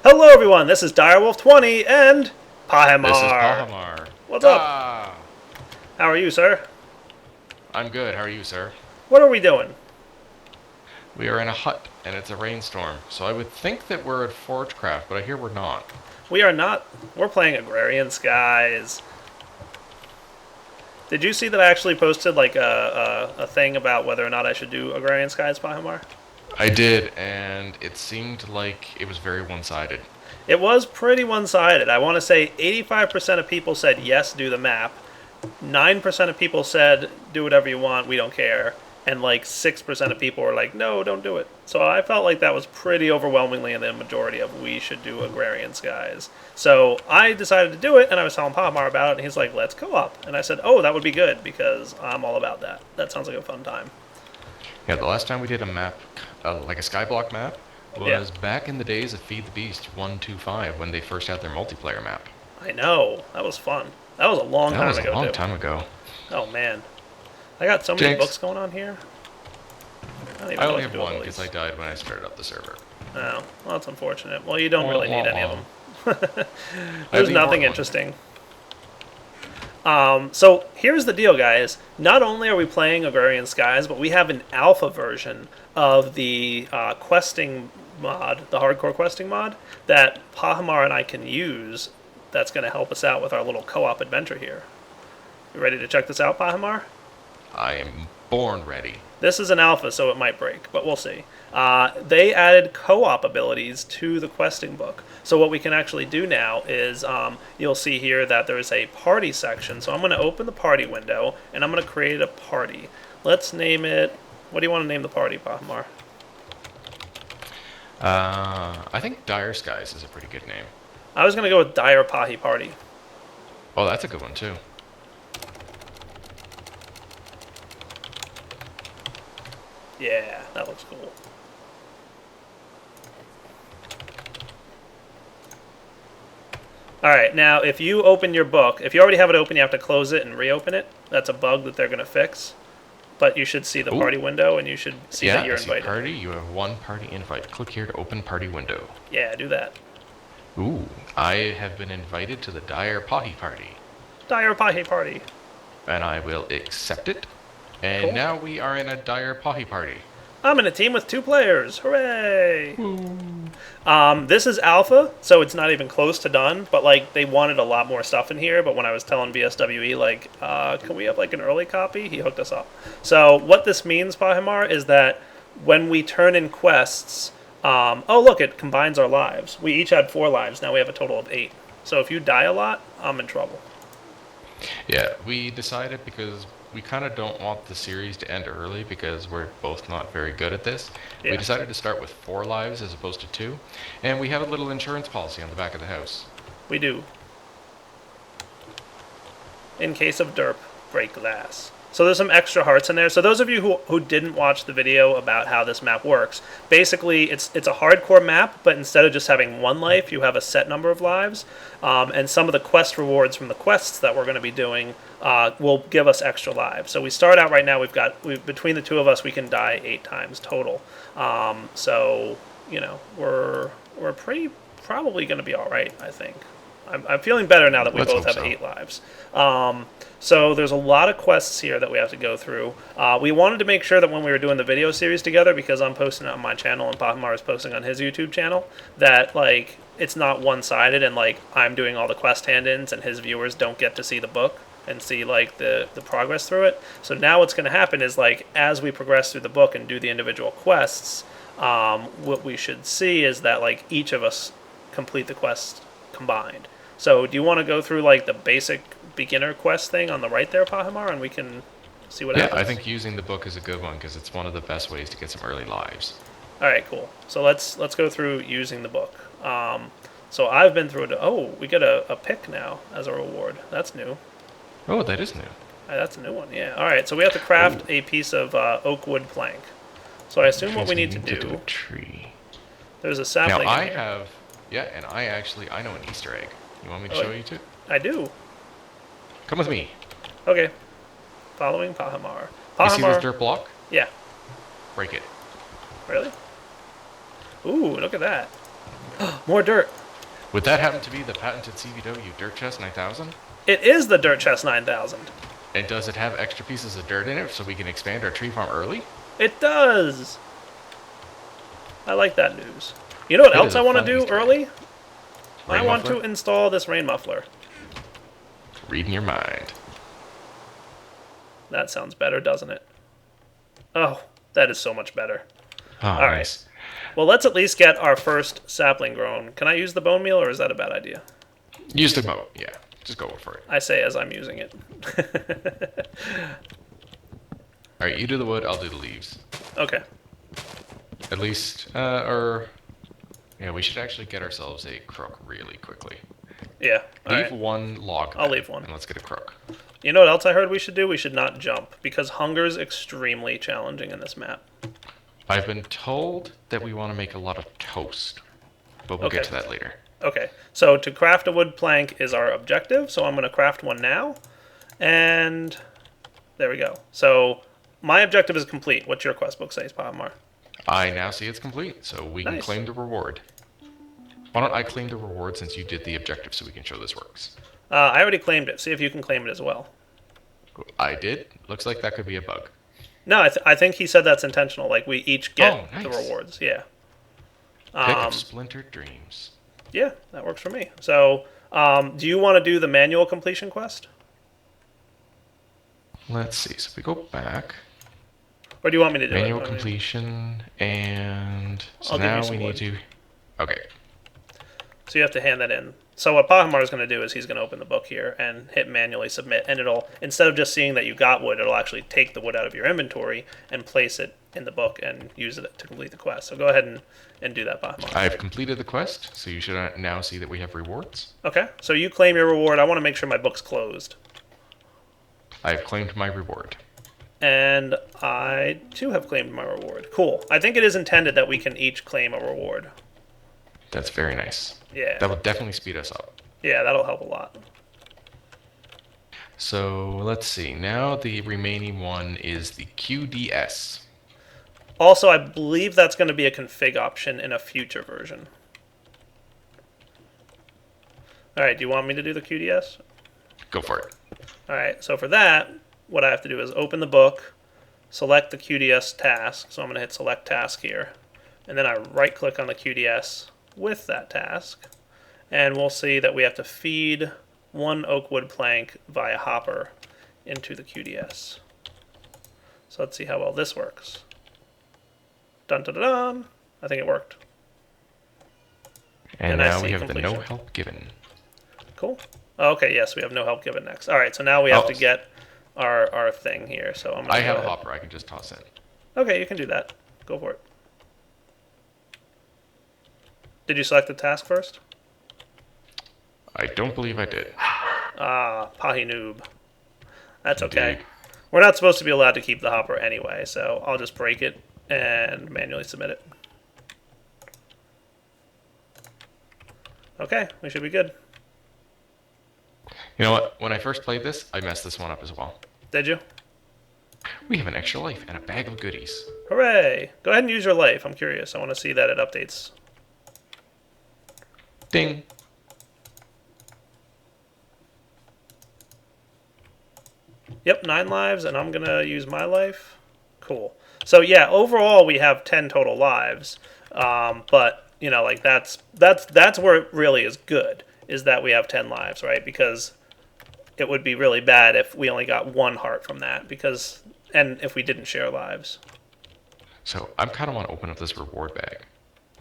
Hello, everyone. This is Direwolf20 and This is Pahimar. Pahamar. What's up? Ah, How are you, sir? I'm good. How are you, sir? What are we doing? We are in a hut, and it's a rainstorm, so I would think that we're at Forgecraft, but I hear we're not. We are not. We're playing Agrarian Skies. Did you see that I actually posted like a thing about whether or not I should do Agrarian Skies, Pahimar? I did, and it seemed like it was very one-sided. It was pretty one-sided. I want to say 85% of people said yes, do the map. 9% of people said do whatever you want, we don't care. And like 6% of people were like, no, don't do it. So I felt like that was pretty overwhelmingly in the majority of we should do Agrarian Skies. So I decided to do it, and I was telling Palmar about it, and he's like, let's go up. And I said, oh, that would be good, because I'm all about that. That sounds like a fun time. Yeah, the last time we did a map, like a skyblock map, Yeah, was back in the days of Feed the Beast 125 when they first had their multiplayer map. I know. That was fun. That was a long That time was a ago, long too. time ago. Oh, man. I got so many Jinx. books going on here. I don't even I know only what to have do with one all because I these. died when I started up the server. Oh, well, that's unfortunate. Well, you don't really need any of them. I have There's the nothing important one. interesting. So here's the deal, guys. Not only are we playing Agrarian Skies, but we have an alpha version of the questing mod, the hardcore questing mod, that Pahamar and I can use. That's going to help us out with our little co-op adventure here. You ready to check this out, Pahamar? I am born ready. This is an alpha, so it might break, but we'll see. They added co-op abilities to the questing book. So what we can actually do now is, you'll see here that there is a party section. So I'm going to open the party window, and I'm going to create a party. Let's name it... What do you want to name the party, Pahmar? I think Dire Skies is a pretty good name. I was going to go with Dire Pahi Party. Oh, that's a good one too. Yeah, that looks cool. Alright, now if you open your book, if you already have it open, you have to close it and reopen it. That's a bug that they're going to fix. But you should see the Ooh. party window, and you should see Yeah, that you're I see invited. party. You have one party invite. Click here to open party window. Yeah, do that. Ooh, I have been invited to the Dire Pahi party, Dire Pahi Party. and I will accept it. And Cool. now we are in a Dire Pahi party. I'm in a team with 2 players. Hooray! This is alpha, so it's not even close to done. But like, they wanted a lot more stuff in here. But when I was telling BSWE, like, can we have like an early copy? He hooked us up. So what this means, Pahimar, is that when we turn in quests, oh look, it combines our lives. We each had 4 lives. Now we have a total of 8. So if you die a lot, I'm in trouble. Yeah, we decided because we kind of don't want the series to end early because we're both not very good at this. Yeah. We decided to start with 4 lives as opposed to 2, and we have a little insurance policy on the back of the house. We do. In case of derp, break glass. So there's some extra hearts in there. So those of you who didn't watch the video about how this map works, basically it's a hardcore map, but instead of just having 1 life, you have a set number of lives. And some of the quest rewards from the quests that we're going to be doing will give us extra lives. So we start out right now, between the 2 of us, we can die 8 times total. So, you know, we're probably going to be all right, I think. I'm feeling better now that we Let's both have hope so. 8 lives. So there's a lot of quests here that we have to go through. We wanted to make sure that when we were doing the video series together, because I'm posting it on my channel and Pahimar is posting on his YouTube channel, that like it's not one-sided and like I'm doing all the quest hand-ins and his viewers don't get to see the book and see like the progress through it. So now what's going to happen is like as we progress through the book and do the individual quests, what we should see is that like each of us complete the quest combined. So do you want to go through like the basic beginner quest thing on the right there, Pahimar, and we can see what happens? Yeah, I think using the book is a good one because it's one of the best ways to get some early lives. All right, cool. So let's go through using the book. So I've been through it. Oh, we get a pick now as a reward. That's new. Oh, that is new. That's a new one, yeah. All right, so we have to craft a piece of oak wood plank. So I assume what we need to do... a tree. There's a Now sapling I in here. have, yeah, and I know an Easter egg. You want me to Oh, show you too? I do. Come with me. Okay. Following Pahimar. You see this Pahimar. dirt block? Yeah. Break it. Really? Ooh, look at that. More dirt. Would that happen to be the patented CVW Dirt Chest 9000? It is the Dirt Chest 9000. And does it have extra pieces of dirt in it so we can expand our tree farm early? It does. I like that news. You know what It else is I a want to fun do Easter egg. early? I Rain want to muffler? install this rain muffler. Reading your mind. That sounds better, doesn't it? Oh, that is so much better. Oh, All right. nice. Well, let's at least get our first sapling grown. Can I use the bone meal, or is that a bad idea? Use the moat. Yeah, just go for it. I say as I'm using it. All right, you do the wood, I'll do the leaves. Okay. At least, yeah, we should actually get ourselves a crook really quickly. Yeah. All Leave right. one log. I'll then, leave one. And let's get a crook. You know what else I heard we should do? We should not jump, because hunger is extremely challenging in this map. I've been told that we want to make a lot of toast, but we'll get Okay. to that later. Okay, so to craft a wood plank is our objective, so I'm going to craft one now. And there we go. So my objective is complete. What's your quest book say, Pavmar? I now see it's complete, so we can Nice. claim the reward. Why don't I claim the reward since you did the objective so we can show this works? I already claimed it. See if you can claim it as well. I did. Looks like that could be a bug. No, I think he said that's intentional. Like, we each get Oh, nice. the rewards. Yeah. Pick up splintered dreams. Yeah, that works for me. So, do you want to do the manual completion quest? Let's see. So we go back. Or do you want me to do it? Manual I mean, completion, and so I'll give you now some we need wood. to. Okay. So you have to hand that in. So what Pahimar is going to do is he's going to open the book here and hit manually submit, and it'll, instead of just seeing that you got wood, it'll actually take the wood out of your inventory and place it in the book and use it to complete the quest. So go ahead and do that, Pahimar. I've completed the quest, so you should now see that we have rewards. Okay, so you claim your reward. I want to make sure my book's closed. I've claimed my reward. And I, too, have claimed my reward. Cool. I think it is intended that we can each claim a reward. That's very nice. Yeah. That will definitely speed us up. Yeah, that'll help a lot. So let's see. Now the remaining one is the QDS. Also, I believe that's going to be a config option in a future version. Alright, do you want me to do the QDS? Go for it. Alright, so for that, what I have to do is open the book, select the QDS task. So I'm going to hit select task here. And then I right click on the QDS with that task. And we'll see that we have to feed one oak wood plank via hopper into the QDS. So let's see how well this works. Dun dun dun dun. I think it worked. And I now see we have the no completion. help given. Cool. Okay, yes, we have no help given next. Alright, so now we have Oh. to get our thing here. So I'm gonna I go have a ahead. hopper I can just toss in. Okay, you can do that. Go for it. Did you select the task first? I don't believe I did. Ah, Pahi noob. That's okay. Indeed. We're not supposed to be allowed to keep the hopper anyway, so I'll just break it and manually submit it. Okay, we should be good. You know what? When I first played this, I messed this one up as well. Did you? We have an extra life and a bag of goodies. Hooray! Go ahead and use your life. I'm curious. I want to see that it updates. Ding. Yep, 9 lives, and I'm gonna use my life. Cool. So yeah, overall we have 10 total lives, but you know, like that's where it really is good, is that we have 10 lives, right? Because it would be really bad if we only got 1 heart from that, because and if we didn't share lives. So I kind of want to open up this reward bag.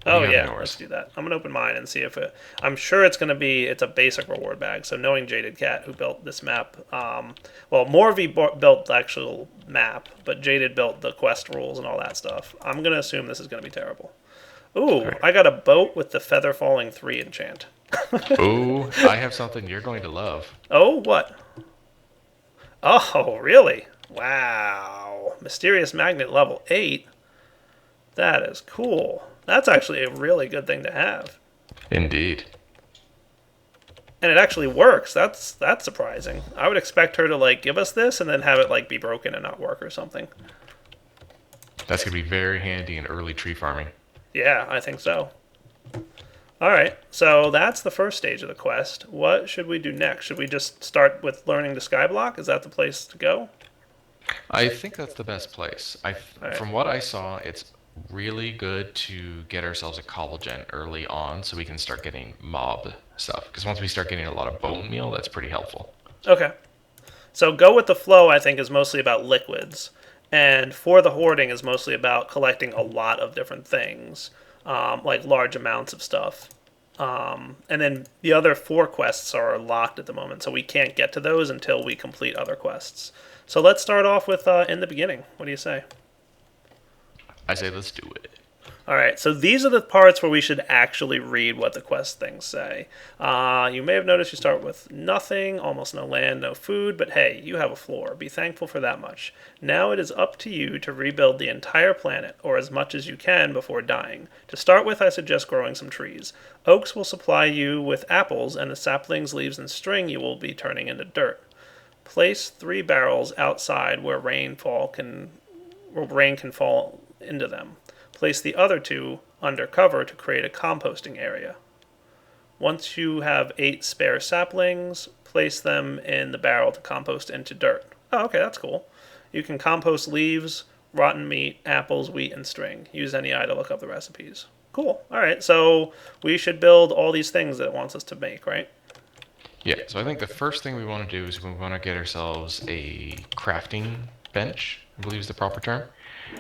Oh You have yeah, yours. let's do that. I'm gonna open mine and see if it. I'm sure it's gonna be. It's a basic reward bag. So knowing Jaded Cat, who built this map, well, Morvi built the actual map, but Jaded built the quest rules and all that stuff. I'm gonna assume this is gonna be terrible. Ooh, Okay. I got a boat with the Feather Falling 3 enchant. Ooh, I have something you're going to love. Oh, what? Oh, really? Wow. Mysterious Magnet level 8? That is cool. That's actually a really good thing to have. Indeed. And it actually works. That's surprising. I would expect her to like give us this and then have it like be broken and not work or something. That's going to be very handy in early tree farming. Yeah, I think so. All right, so that's the first stage of the quest. What should we do next? Should we just start with learning the skyblock? Is that the place to go? I think that's the best place. All right. From what I saw, it's really good to get ourselves a cobble gen early on so we can start getting mob stuff. Because once we start getting a lot of bone meal, that's pretty helpful. Okay. So go with the flow, I think, is mostly about liquids. And for the hoarding is mostly about collecting a lot of different things, like large amounts of stuff. And then the other four quests are locked at the moment, so we can't get to those until we complete other quests. So let's start off with in the beginning. What do you say? I say let's do it. All right, so these are the parts where we should actually read what the quest things say. You may have noticed you start with nothing, almost no land, no food, but hey, you have a floor. Be thankful for that much. Now it is up to you to rebuild the entire planet, or as much as you can before dying. To start with, I suggest growing some trees. Oaks will supply you with apples, and the saplings, leaves, and string you will be turning into dirt. Place 3 barrels outside where rain can fall into them. Place the other 2 under cover to create a composting area. Once you have 8 spare saplings, place them in the barrel to compost into dirt. Oh, okay, that's cool. You can compost leaves, rotten meat, apples, wheat, and string. Use any eye to look up the recipes. Cool. All right, so we should build all these things that it wants us to make, right? Yeah, so I think the first thing we want to do is we want to get ourselves a crafting bench, I believe is the proper term.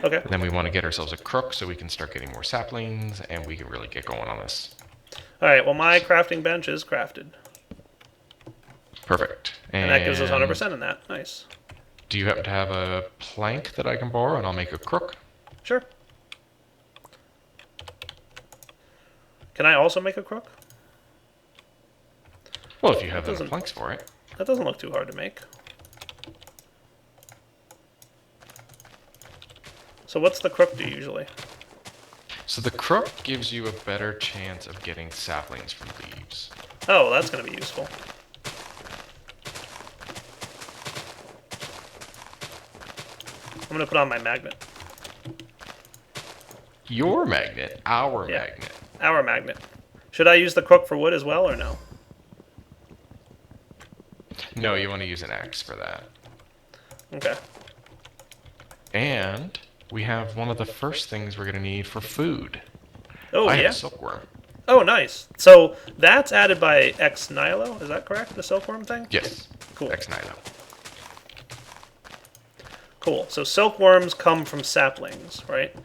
Okay. And then we want to get ourselves a crook so we can start getting more saplings and we can really get going on this. All right, well, my crafting bench is crafted. Perfect. And that gives us 100% in that. Nice. Do you happen to have a plank that I can borrow and I'll make a crook? Sure. Can I also make a crook? Well, if you have enough planks for it. That doesn't look too hard to make. So what's the crook do usually? So the crook gives you a better chance of getting saplings from leaves. Oh, that's going to be useful. I'm going to put on my magnet. Your magnet? Our magnet. Our magnet. Should I use the crook for wood as well, or no? No, you want to use an axe for that. Okay. And we have one of the first things we're going to need for food. Oh, I yeah? have a silkworm. Oh, nice. So that's added by Ex Nihilo, is that correct? The silkworm thing? Yes. Cool. Ex nihilo. Cool. So silkworms come from saplings, right?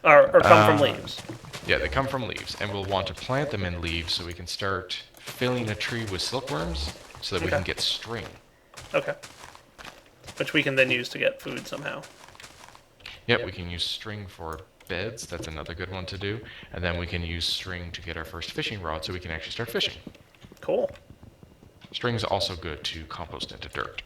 Or come from leaves. Yeah, they come from leaves, and we'll want to plant them in leaves so we can start filling a tree with silkworms so that we can get string. Okay. Which we can then use to get food somehow. Yep, we can use string for beds. That's another good one to do. And then we can use string to get our first fishing rod so we can actually start fishing. Cool. String's also good to compost into dirt.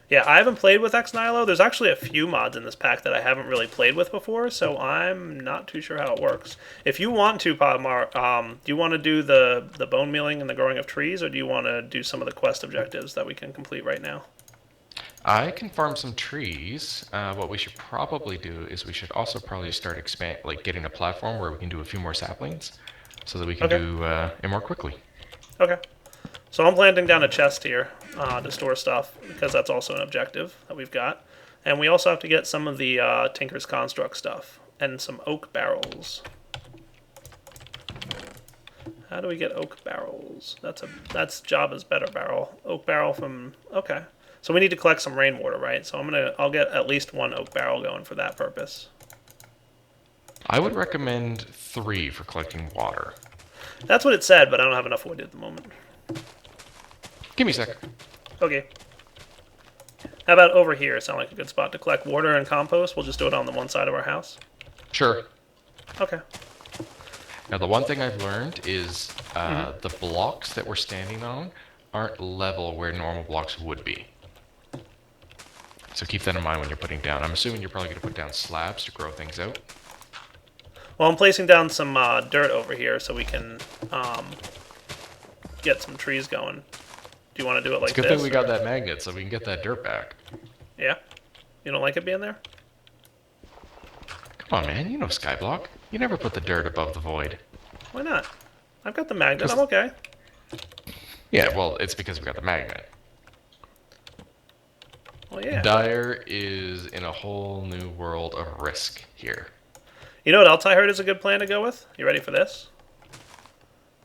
Yeah, I haven't played with Ex Nihilo. There's actually a few mods in this pack that I haven't really played with before, so I'm not too sure how it works. If you want to, Podmar, do you want to do the bone mealing and the growing of trees, or do you want to do some of the quest objectives that we can complete right now? I can farm some trees. What we should probably do is we should also probably start getting a platform where we can do a few more saplings so that we can do it more quickly. Okay. So I'm planting down a chest here to store stuff, because that's also an objective that we've got. And we also have to get some of the Tinker's Construct stuff, and some oak barrels. How do we get oak barrels? That's Jabba's better barrel. Oak barrel from... Okay. So we need to collect some rainwater, right? So I'll get at least 1 oak barrel going for that purpose. I would recommend 3 for collecting water. That's what it said, but I don't have enough wood at the moment. Give me a sec. Okay. How about over here? Sound like a good spot to collect water and compost? We'll just do it on the one side of our house. Sure. Okay. Now, the one thing I've learned is the blocks that we're standing on aren't level where normal blocks would be. So keep that in mind when you're putting down. I'm assuming you're probably going to put down slabs to grow things out. Well, I'm placing down some dirt over here so we can get some trees going. Do you want to do it like this? It's a good thing we got that magnet so we can get that dirt back. Yeah? You don't like it being there? Come on, man. You know Skyblock. You never put the dirt above the void. Why not? I've got the magnet. 'Cause- I'm okay. Yeah, well, it's because we got the magnet. Well, yeah. Dyer is in a whole new world of risk here. You know what else I heard is a good plan to go with? You ready for this?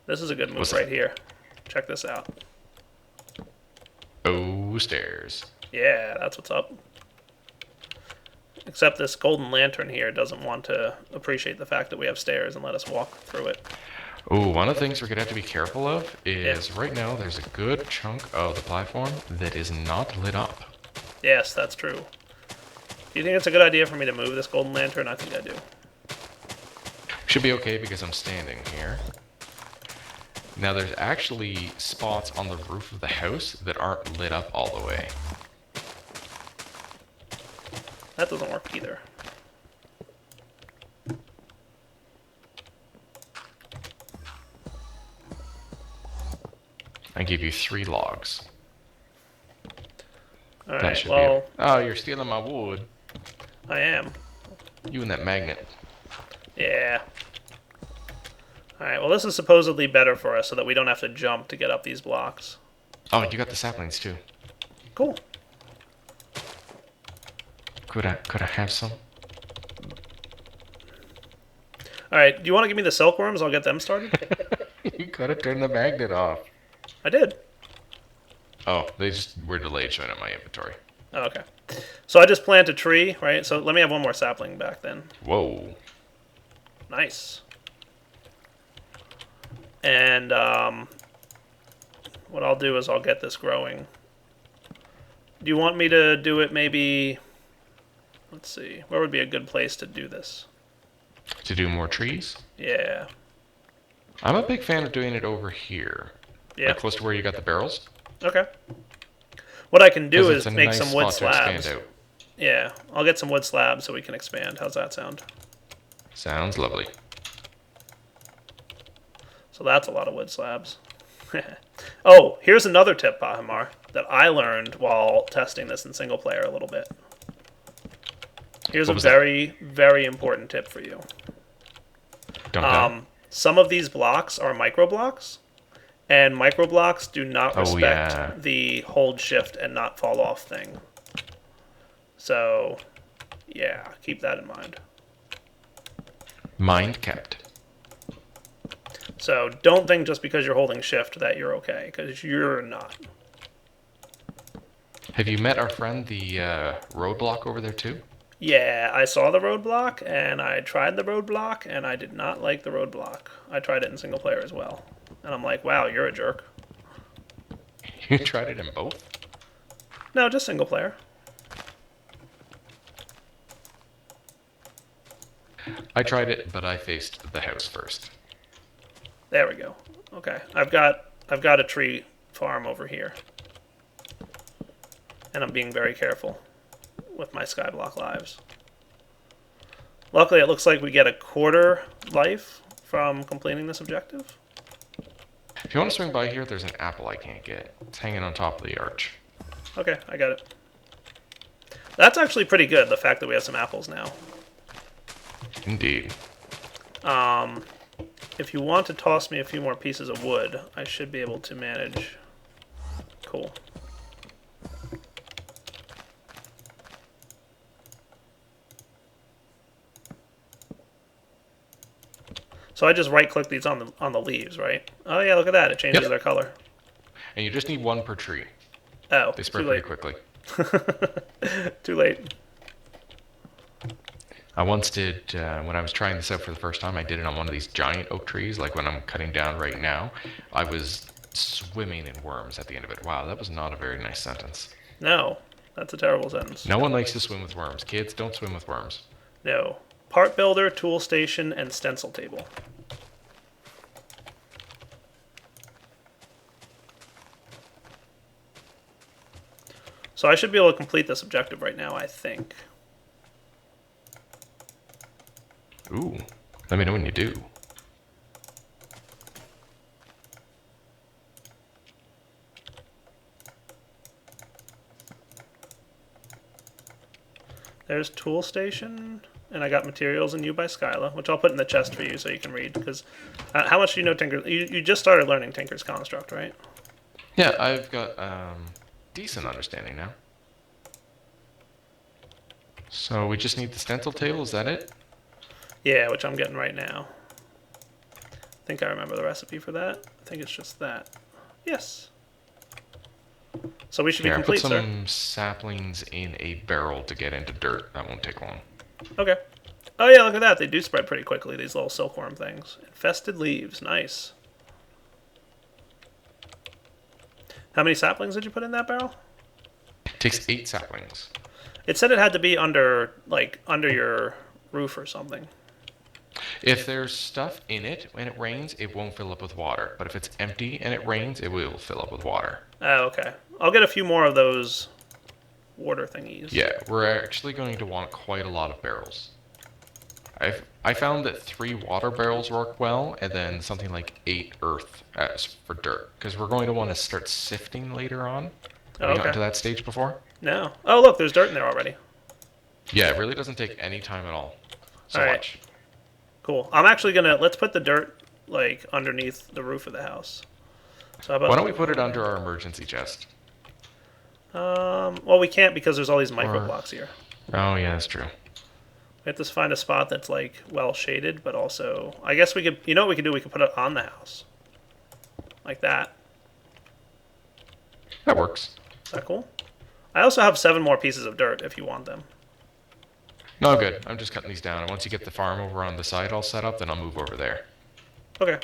This is a good move What's right that? here. Check this out. Oh, stairs. Yeah, that's what's up. Except this golden lantern here doesn't want to appreciate the fact that we have stairs and let us walk through it. Oh, one of the things we're gonna have to be careful of is Yeah. right now there's a good chunk of the platform that is not lit up. Yes, that's true. Do you think it's a good idea for me to move this golden lantern? I think I do. Should be okay because I'm standing here. Now there's actually spots on the roof of the house that aren't lit up all the way. That doesn't work either. I give you 3 logs. That Alright, should well, be it. Oh, you're stealing my wood. I am. You and that magnet. Yeah. Alright, well this is supposedly better for us so that we don't have to jump to get up these blocks. Oh, you got the saplings too. Cool. Could I have some? Alright, do you want to give me the silkworms? I'll get them started. You gotta turn the magnet off. I did. Oh, they just were delayed showing up my inventory. Oh, okay. So I just plant a tree, right? So let me have one more sapling back then. Whoa. Nice. And what I'll do is I'll get this growing. Do you want me to do it maybe... Let's see. Where would be a good place to do this? To do more trees? Yeah. I'm a big fan of doing it over here. Yeah. Like close to where you got the barrels. Okay. What I can do 'Cause is it's a make nice some wood spot to expand slabs. out. Yeah. I'll get some wood slabs so we can expand. How's that sound? Sounds lovely. So that's a lot of wood slabs. Oh, here's another tip, Pahimar, that I learned while testing this in single player a little bit. Here's a What was that? very, very important tip for you. Don't die. Some of these blocks are micro blocks, and micro blocks do not Oh, respect yeah. the hold shift and not fall off thing. So, yeah, keep that in mind. Mind kept. So don't think just because you're holding shift that you're okay, because you're not. Have you met our friend, the roadblock over there too? Yeah, I saw the roadblock, and I tried the roadblock, and I did not like the roadblock. I tried it in single player as well. And I'm like, wow, you're a jerk. You tried it in both? No, just single player. I tried it, but I faced the house first. There we go. Okay, I've got a tree farm over here. And I'm being very careful with my Skyblock lives. Luckily, it looks like we get a quarter life from completing this objective. If you want to swing by here, there's an apple I can't get. It's hanging on top of the arch. Okay, I got it. That's actually pretty good, the fact that we have some apples now. Indeed. If you want to toss me a few more pieces of wood, I should be able to manage. Cool. So I just right-click these on the leaves, right? Oh yeah, look at that. It changes Yep. their color. And you just need 1 per tree. Oh, They too spread pretty late. quickly. Too late. I once did, when I was trying this out for the first time, I did it on one of these giant oak trees, like when I'm cutting down right now. I was swimming in worms at the end of it. Wow, that was not a very nice sentence. No, that's a terrible sentence. No one likes to swim with worms. Kids, don't swim with worms. No. Part builder, tool station, and stencil table. So I should be able to complete this objective right now, I think. Ooh, let me know when you do. There's tool station and I got materials in You by Skyla, which I'll put in the chest for you so you can read. Because how much do you know Tinker? You just started learning Tinker's Construct, right? Yeah, I've got decent understanding now. So we just need the stencil table, is that it? Yeah, which I'm getting right now. I think I remember the recipe for that. I think it's just that. Yes. So we should be Here, I put complete, sir. some saplings in a barrel to get into dirt. That won't take long. Okay. Oh yeah, look at that. They do spread pretty quickly, these little silkworm things. Infested leaves. Nice. How many saplings did you put in that barrel? It takes 8 saplings. It said it had to be under your roof or something. If there's stuff in it when it rains, it won't fill up with water. But if it's empty and it rains, it will fill up with water. Oh, okay. I'll get a few more of those water thingies. Yeah, we're actually going to want quite a lot of barrels. I found that 3 water barrels work well, and then something like 8 earth as for dirt. Because we're going to want to start sifting later on. Have you gotten to that stage before? No. Oh, look, there's dirt in there already. Yeah, it really doesn't take any time at all. So all right. watch. Cool. I'm actually gonna let's put the dirt like underneath the roof of the house. So how about Why don't we put it under our emergency chest? well, we can't because there's all these micro blocks here. Oh yeah, that's true. We have to find a spot that's like well shaded, but also I guess we could. You know what we could do? We could put it on the house, like that. That works. Is that cool? I also have 7 more pieces of dirt if you want them. No, good. I'm just cutting these down. And once you get the farm over on the side all set up, then I'll move over there. Okay.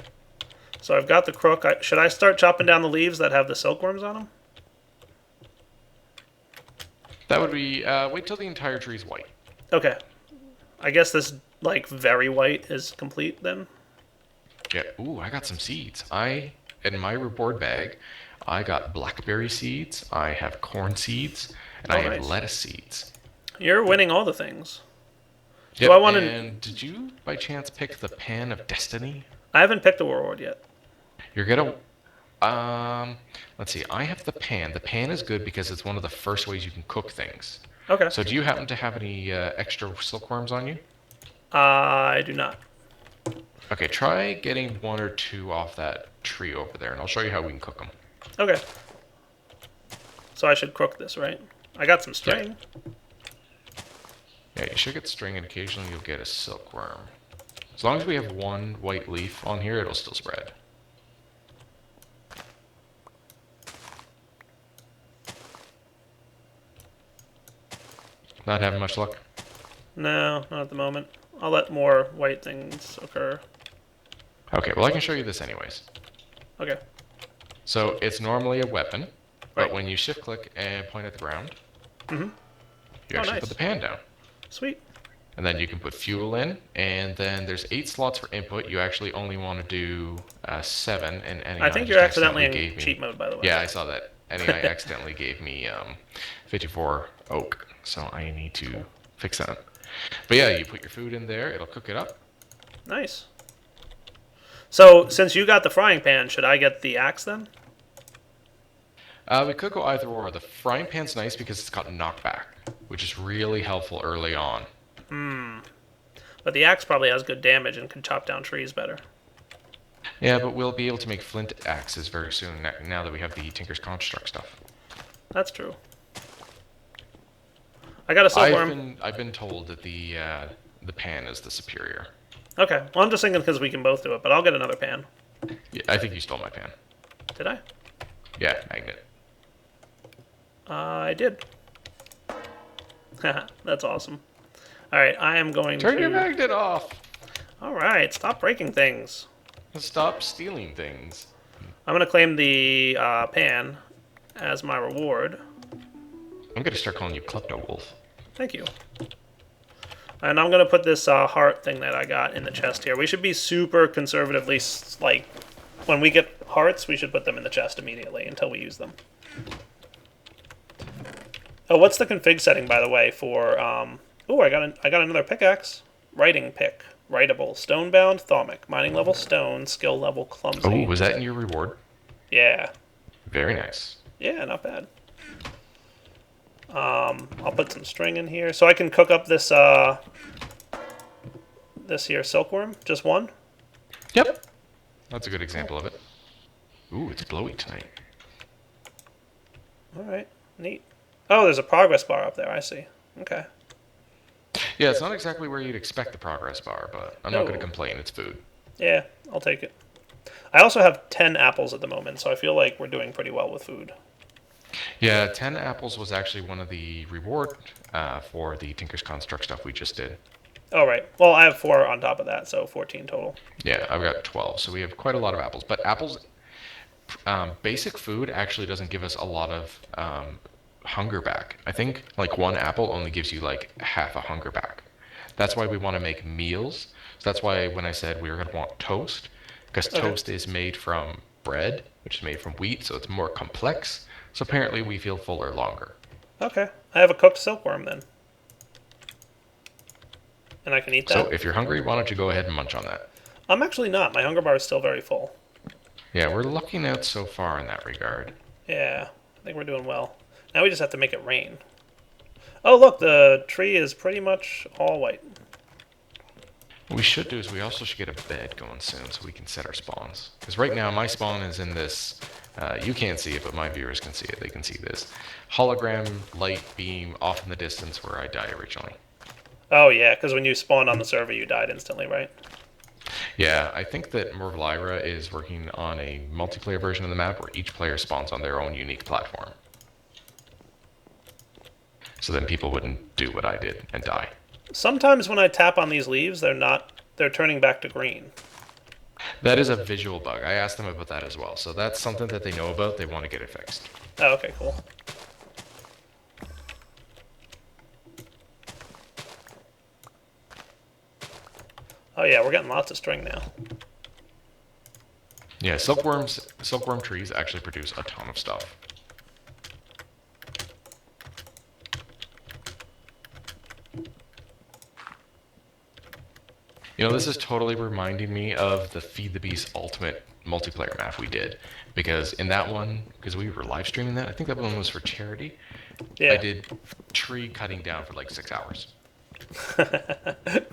So I've got the crook. Should I start chopping down the leaves that have the silkworms on them? That would be... wait till the entire tree is white. Okay. I guess this, like, very white is complete then? Yeah. Ooh, I got some seeds. In my reward bag, I got blackberry seeds, I have corn seeds, and I have lettuce seeds. You're winning all the things. Yep, and did you, by chance, pick the Pan of Destiny? I haven't picked a reward yet. You're gonna... let's see, I have the pan. The pan is good because it's one of the first ways you can cook things. Okay. So do you happen to have any extra silkworms on you? I do not. Okay, try getting 1 or 2 off that tree over there, and I'll show you how we can cook them. Okay. So I should cook this, right? I got some string. Yeah, you should get string, and occasionally you'll get a silkworm. As long as we have 1 white leaf on here, it'll still spread. Not having much luck? No, not at the moment. I'll let more white things occur. Okay, well I can show you this anyways. Okay. So it's normally a weapon, but when you shift click and point at the ground, you actually put the pan down. Sweet. And then you can put fuel in, and then there's 8 slots for input. You actually only want to do 7, and any I think you're accidentally in cheat mode, by the way. Yeah, I saw that. NEI accidentally gave me 54 oak, so I need to fix that. But yeah, you put your food in there, it'll cook it up. Nice. So, since you got the frying pan, should I get the axe then? We could go either or. The frying pan's nice because it's got knockback, which is really helpful early on. But the axe probably has good damage and can chop down trees better. Yeah, but we'll be able to make flint axes very soon now that we have the Tinker's Construct stuff. That's true. I got a silkworm. I've been told that the pan is the superior. Okay. Well, I'm just thinking because we can both do it, but I'll get another pan. Yeah, I think you stole my pan. Did I? Yeah, magnet. I did. That's awesome. All right, I am going to... Turn your magnet off! All right, stop breaking things. Stop stealing things. I'm going to claim the pan as my reward. I'm going to start calling you Klepto Wolf. Thank you. And I'm going to put this heart thing that I got in the chest here. We should be super conservatively, like, when we get hearts, we should put them in the chest immediately until we use them. Oh, what's the config setting, by the way, for... Oh, I got another pickaxe. Writing pick. Writable. Stonebound, Thaumic. Mining level stone. Skill level clumsy. Oh, was that in your reward? Yeah. Very nice. Yeah, not bad. I'll put some string in here. So I can cook up this this here silkworm? Just one? Yep. That's a good example of it. Ooh, it's glowy tonight. All right, neat. Oh, there's a progress bar up there. I see. Okay. Yeah, it's not exactly where you'd expect the progress bar, but I'm not going to No. complain. It's food. Yeah, I'll take it. I also have 10 apples at the moment, so I feel like we're doing pretty well with food. Yeah, 10 apples was actually one of the reward for the Tinker's Construct stuff we just did. Oh, right. Well, I have 4 on top of that, so 14 total. Yeah, I've got 12, so we have quite a lot of apples. But apples, basic food actually doesn't give us a lot of hunger back. I think like one apple only gives you like half a hunger back. That's why we want to make meals. So that's why when I said we were going to want toast, because Okay. toast is made from bread, which is made from wheat, so it's more complex. So apparently we feel fuller longer. Okay. I have a cooked silkworm then. And I can eat So that? if you're hungry, why don't you go ahead and munch on that? I'm actually not. My hunger bar is still very full. Yeah, we're lucking out so far in that regard. Yeah, I think we're doing well. Now we just have to make it rain. Oh, look, the tree is pretty much all white. What we should do is we also should get a bed going soon so we can set our spawns. Because right now my spawn is in this, you can't see it, but my viewers can see it. They can see this hologram light beam off in the distance where I died originally. Oh, yeah, because when you spawned on the server, you died instantly, right? Yeah, I think that Mervlyra is working on a multiplayer version of the map where each player spawns on their own unique platform. So then people wouldn't do what I did and die. Sometimes when I tap on these leaves, they're turning back to green. That is a visual bug. I asked them about that as well. So that's something that they know about. They want to get it fixed. Oh, okay, cool. Oh yeah, we're getting lots of string now. Yeah, silkworm trees actually produce a ton of stuff. You know, this is totally reminding me of the Feed the Beast Ultimate multiplayer map we did. Because in that one, because we were live streaming that, I think that one was for charity. Yeah. I did tree cutting down for like 6 hours.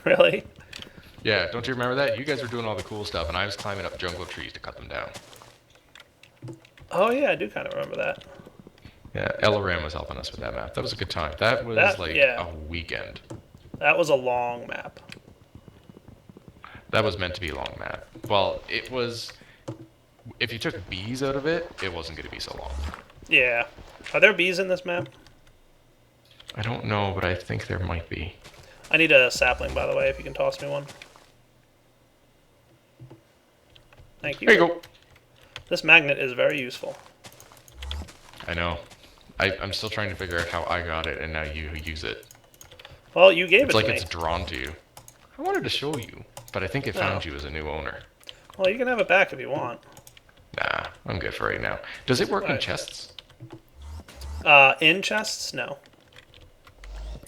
Really? Yeah, don't you remember that? You guys were doing all the cool stuff, and I was climbing up jungle trees to cut them down. Oh yeah, I do kind of remember that. Yeah, Elaram was helping us with that map. That was a good time. That was Yeah. a weekend. That was a long map. That was meant to be a long map. Well, it was. If you took bees out of it, it wasn't going to be so long. Yeah. Are there bees in this map? I don't know, but I think there might be. I need a sapling, by the way, if you can toss me one. Thank you. There you go. This magnet is very useful. I know. I'm still trying to figure out how I got it, and now you use it. Well, you gave It's it like to me. it's drawn to you. I wanted to show you, but I think it found Oh. you as a new owner. Well, you can have it back if you want. Nah, I'm good for right now. Does it work in Alright. chests? In chests? No.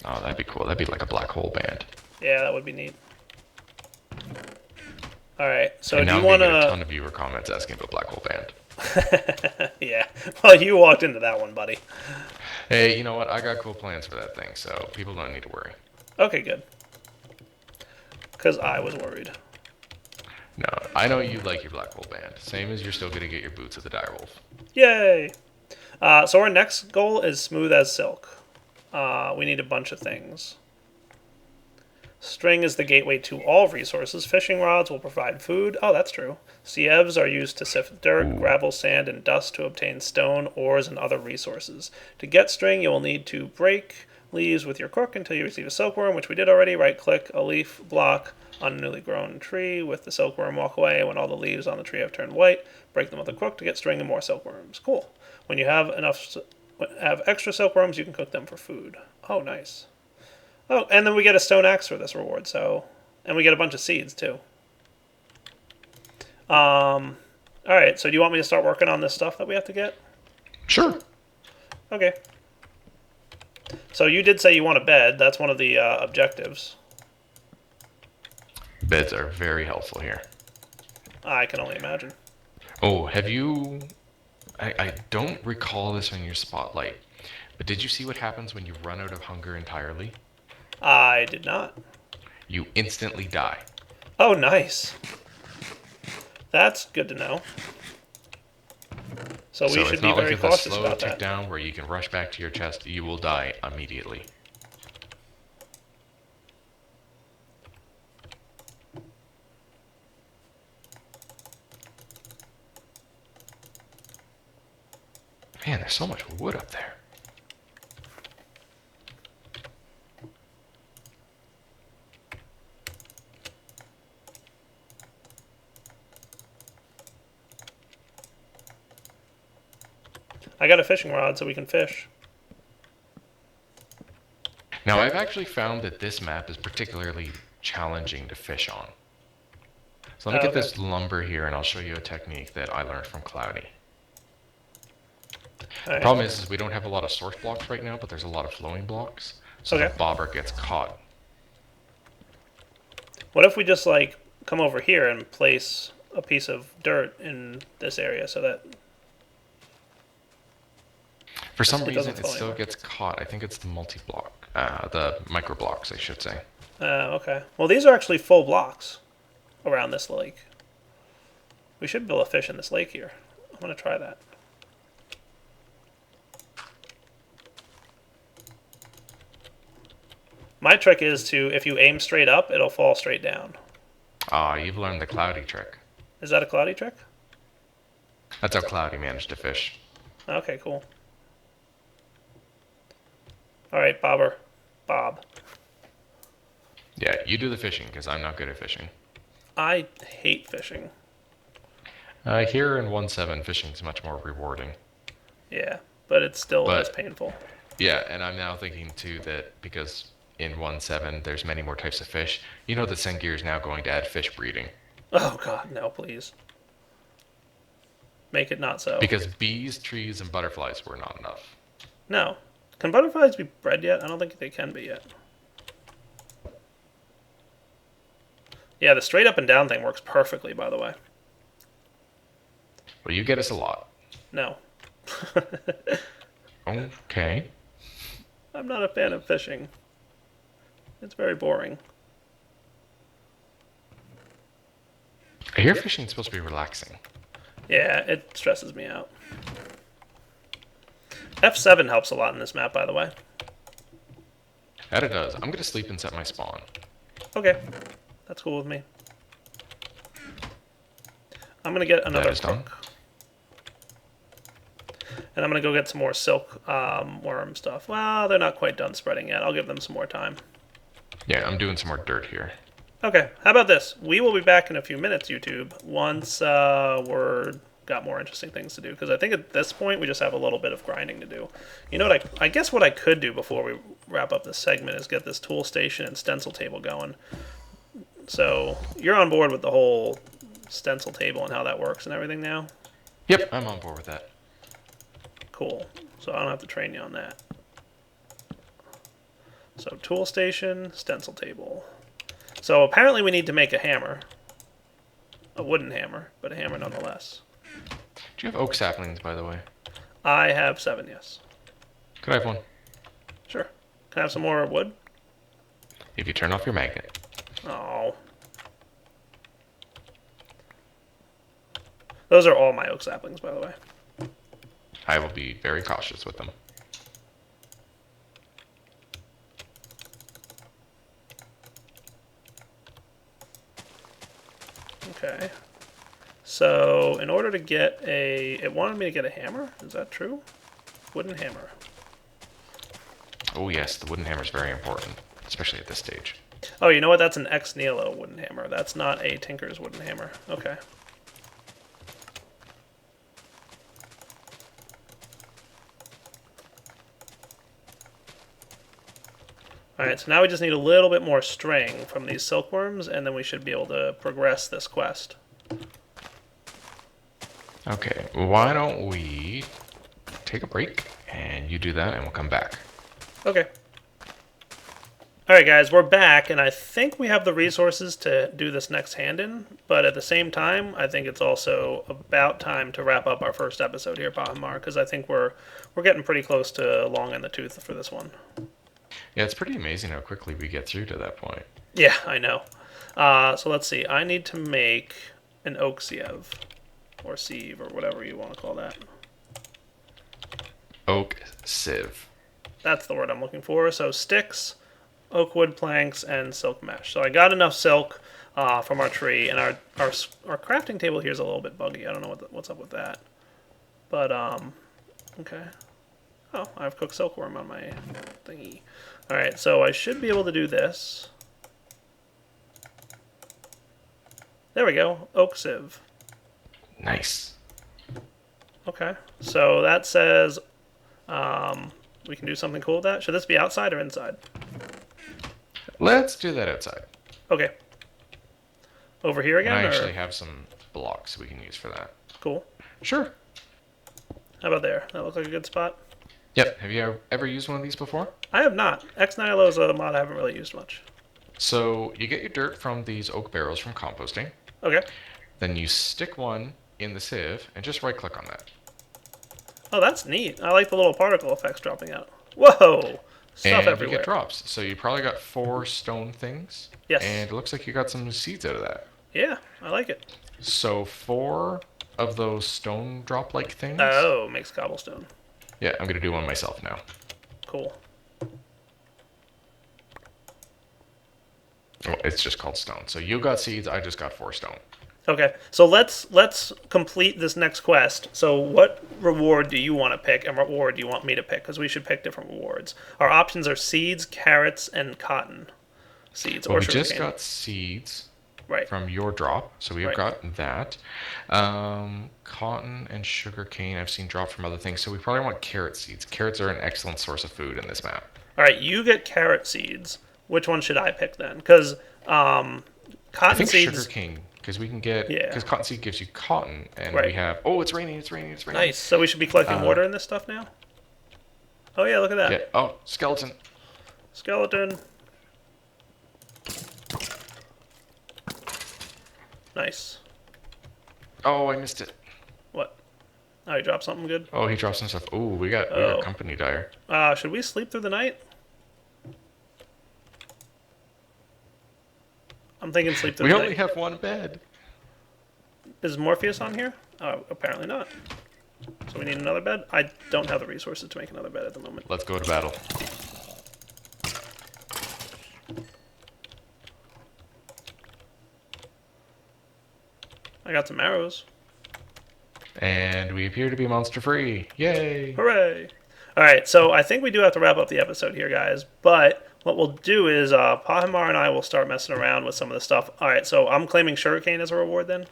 Oh, that'd be cool. That'd be like a black hole band. Yeah, that would be neat. Alright, so And do now you I'm want gonna get a ton to... of viewer comments asking about black hole band. Yeah. Well, you walked into that one, buddy. Hey, you know what? I got cool plans for that thing, so people don't need to worry. Okay, good. Because I was worried. No, I know you like your black hole band. Same as you're still gonna get your boots of the direwolf. Yay! So our next goal is smooth as silk. We need a bunch of things. String is the gateway to all resources. Fishing rods will provide food. Oh, that's true. Sievs are used to sift dirt, gravel, sand, and dust to obtain stone, ores, and other resources. To get string, you will need to break leaves with your crook until you receive a silkworm, which we did already. Right-click a leaf block on a newly grown tree with the silkworm. Walk away when all the leaves on the tree have turned white. Break them with a crook to get string and more silkworms. Cool. When you have extra silkworms, you can cook them for food. Oh, nice. Oh, and then we get a stone axe for this reward, so... And we get a bunch of seeds, too. Alright, so do you want me to start working on this stuff that we have to get? Sure. Okay. So you did say you want a bed. That's one of the objectives. Beds are very helpful here. I can only imagine. Oh, have you... I don't recall this on your spotlight, but did you see what happens when you run out of hunger entirely? I did not. You instantly die. Oh, nice. That's good to know. So we So should it's be not like very it's a cautious slow about tick that. down where you can rush back to your chest. You will die immediately. Man, there's so much wood up there. I got a fishing rod so we can fish. Now, I've actually found that this map is particularly challenging to fish on. So let me Oh, get okay. this lumber here and I'll show you a technique that I learned from Cloudy. All The right. problem is we don't have a lot of source blocks right now, but there's a lot of flowing blocks. So the Okay. bobber gets caught. What if we just like come over here and place a piece of dirt in this area so that For some it doesn't reason, it flow still anywhere? gets caught. I think it's the multi-block, the micro blocks, I should say. Okay. Well, these are actually full blocks around this lake. We should be able to fish in this lake here. I'm gonna try that. My trick is to, if you aim straight up, it'll fall straight down. Ah, you've learned the Cloudy trick. Is that a cloudy trick? That's how Cloudy managed to fish. Okay, cool. All right, Bobber. Bob. Yeah, you do the fishing, because I'm not good at fishing. I hate fishing. Here in 1.7, fishing is much more rewarding. Yeah, but it's still as But, painful. yeah, and I'm now thinking, too, that because in 1.7 there's many more types of fish, you know that Sengir is now going to add fish breeding. Oh god, no, please. Make it not so. Because bees, trees, and butterflies were not enough. No. Can butterflies be bred yet? I don't think they can be yet. Yeah, the straight up and down thing works perfectly, by the way. Well, you get us a lot. No. Okay. I'm not a fan of fishing. It's very boring. I hear fishing is supposed to be relaxing. Yeah, it stresses me out. F7 helps a lot in this map, by the way. That it does. I'm going to sleep and set my spawn. Okay. That's cool with me. I'm going to get another is done. crook. And I'm going to go get some more silk worm stuff. Well, they're not quite done spreading yet. I'll give them some more time. Yeah, I'm doing some more dirt here. Okay, how about this? We will be back in a few minutes, YouTube, once we're got more interesting things to do. Because I think at this point we just have a little bit of grinding to do. You know what? I guess what I could do before we wrap up this segment is get this tool station and stencil table going. So you're on board with the whole stencil table and how that works and everything now? Yep, I'm on board with that. Cool. So I don't have to train you on that. So tool station, stencil table. So apparently we need to make a hammer. A wooden hammer, but a hammer nonetheless. Do you have oak saplings, by the way? I have 7, yes. Could I have one? Sure. Can I have some more wood? If you turn off your magnet. Oh. Those are all my oak saplings, by the way. I will be very cautious with them. Okay. So in order to get a... It wanted me to get a hammer? Is that true? Wooden hammer. Oh yes, the wooden hammer is very important, especially at this stage. Oh, you know what? That's an ex nihilo wooden hammer. That's not a tinker's wooden hammer. Okay. Alright, so now we just need a little bit more string from these silkworms, and then we should be able to progress this quest. Okay, why don't we take a break and you do that and we'll come back. Okay. Alright guys, we're back, and I think we have the resources to do this next hand-in, but at the same time, I think it's also about time to wrap up our first episode here, Bahamar, because I think we're getting pretty close to long in the tooth for this one. Yeah, it's pretty amazing how quickly we get through to that point. Yeah, I know. So let's see. I need to make an oak sieve, or sieve, or whatever you want to call that. Oak sieve. That's the word I'm looking for. So sticks, oak wood planks, and silk mesh. So I got enough silk from our tree, and our crafting table here is a little bit buggy. I don't know what's up with that. But, okay. Oh, I have cooked silkworm on my thingy. Alright, so I should be able to do this. There we go. Oak sieve. Nice. Okay. So that says we can do something cool with that. Should this be outside or inside? Let's do that outside. Okay. Over here again? And I or? actually have some blocks we can use for that. Cool. Sure. How about there? That looks like a good spot. Yep. Have you ever used one of these before? I have not. X9LO is a mod I haven't really used much. So you get your dirt from these oak barrels from composting. Okay. Then you stick one in the sieve and just right click on that. Oh, that's neat. I like the little particle effects dropping out. Whoa! Stuff and everywhere. You get drops. So you probably got 4 stone things. Yes. And it looks like you got some seeds out of that. Yeah, I like it. So 4 of those stone drop-like things. Oh, makes cobblestone. Yeah, I'm gonna do one myself now. Cool. Oh, it's just called stone. So you got seeds, I just got 4 stone. Okay, so let's complete this next quest. So what reward do you want to pick, and what reward do you want me to pick? Because we should pick different rewards. Our options are seeds, carrots, and cotton seeds. Well, or we just sugarcane. got seeds right. from your drop, so we've Right. got that. Cotton and sugarcane I've seen drop from other things, so we probably want carrot seeds. Carrots are an excellent source of food in this map. All right, you get carrot seeds. Which one should I pick then? Because I cotton think seeds. sugarcane, because we can get, Yeah. because cotton seed gives you cotton, and Right. we have, oh, it's raining, it's raining, it's raining. Nice. So we should be collecting water in this stuff now. Oh yeah, look at that. Yeah. Oh, skeleton. Skeleton. Nice. Oh, I missed it. What? Oh, you dropped something good? Oh, he dropped some stuff. Oh, we got company dire. Should we sleep through the night? I'm thinking sleep through We the only night. have one bed. Is Morpheus on here? Oh, apparently not. So we need another bed? I don't have the resources to make another bed at the moment. Let's go to battle. I got some arrows. And we appear to be monster free. Yay! Hooray! Alright, so I think we do have to wrap up the episode here, guys. But what we'll do is Pahimar and I will start messing around with some of the stuff. Alright, so I'm claiming sugarcane as a reward then?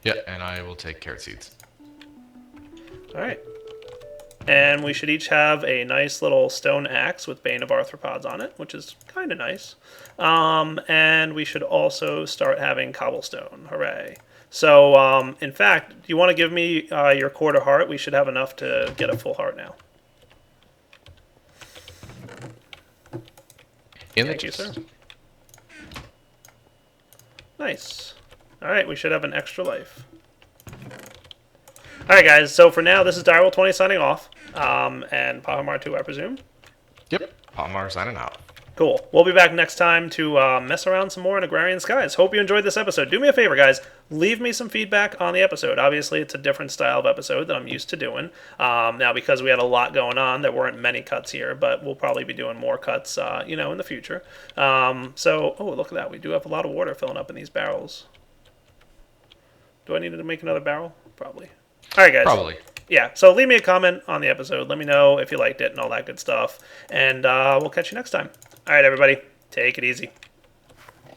Yeah, and I will take carrot seeds. Alright. And we should each have a nice little stone axe with Bane of Arthropods on it, which is kind of nice. And we should also start having cobblestone. Hooray. So, in fact, do you want to give me your quarter heart? We should have enough to get a full heart now. In Thank you, sir. Nice. Alright, we should have an extra life. Alright, guys, so for now, this is Direwolf20 signing off. And Pahimar 2, I presume. Yep, Palmar signing out. Cool. We'll be back next time to mess around some more in Agrarian Skies. Hope you enjoyed this episode. Do me a favor, guys. Leave me some feedback on the episode. Obviously, it's a different style of episode that I'm used to doing. Now, because we had a lot going on, there weren't many cuts here, but we'll probably be doing more cuts, in the future. So, look at that. We do have a lot of water filling up in these barrels. Do I need to make another barrel? Probably. All right, guys. Probably. Yeah, so leave me a comment on the episode. Let me know if you liked it and all that good stuff. And we'll catch you next time. All right, everybody. Take it easy.